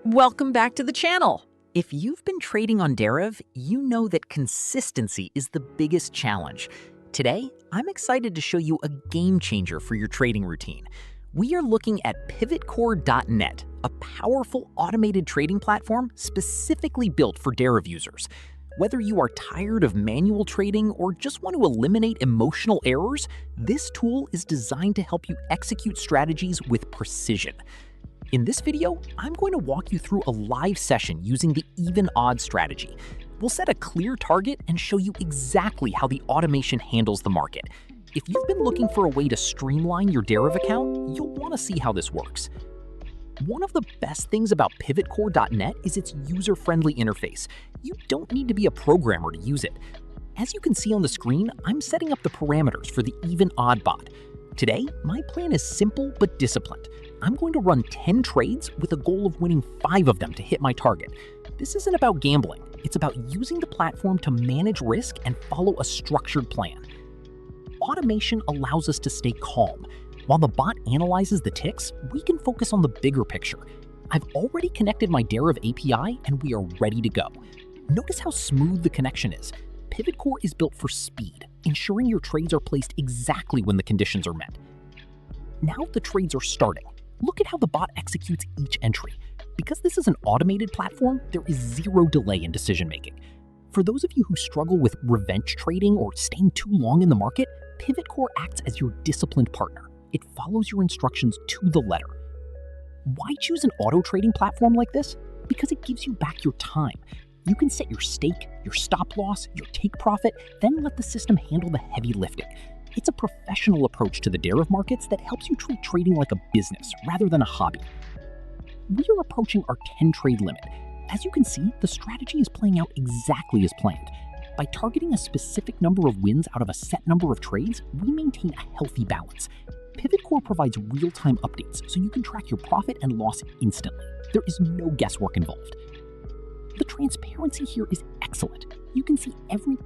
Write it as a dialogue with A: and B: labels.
A: Welcome back to the channel. If you've been trading on Deriv, you know that consistency is the biggest challenge. Today, I'm excited to show you a game changer for your trading routine. We are looking at PivotCore.net, a powerful automated trading platform specifically built for Deriv users. Whether you are tired of manual trading or just want to eliminate emotional errors, this tool is designed to help you execute strategies with precision. In this video, I'm going to walk you through a live session using the even odds strategy. We'll set a clear target and show you exactly how the automation handles the market. If you've been looking for a way to streamline your Deriv account, you'll want to see how this works. One of the best things about PivotCore.net is its user-friendly interface. You don't need to be a programmer to use it. As you can see on the screen, I'm setting up the parameters for the even odd bot. Today, my plan is simple but disciplined. I'm going to run 10 trades with a goal of winning 5 of them to hit my target. This isn't about gambling. It's about using the platform to manage risk and follow a structured plan. Automation allows us to stay calm. While the bot analyzes the ticks, we can focus on the bigger picture. I've already connected my Deriv API and we are ready to go. Notice how smooth the connection is. PivotCore is built for speed, ensuring your trades are placed exactly when the conditions are met. Now the trades are starting. Look at how the bot executes each entry. Because this is an automated platform, there is zero delay in decision-making. For those of you who struggle with revenge trading or staying too long in the market, PivotCore acts as your disciplined partner. It follows your instructions to the letter. Why choose an auto trading platform like this? Because it gives you back your time. You can set your stake, your stop loss, your take profit, then let the system handle the heavy lifting. It's a professional approach to the Deriv markets that helps you treat trading like a business rather than a hobby. We are approaching our 10 trade limit. As you can see, the strategy is playing out exactly as planned. By targeting a specific number of wins out of a set number of trades, we maintain a healthy balance. PivotCore provides real-time updates so you can track your profit and loss instantly. There is no guesswork involved. The transparency here is excellent. You can see every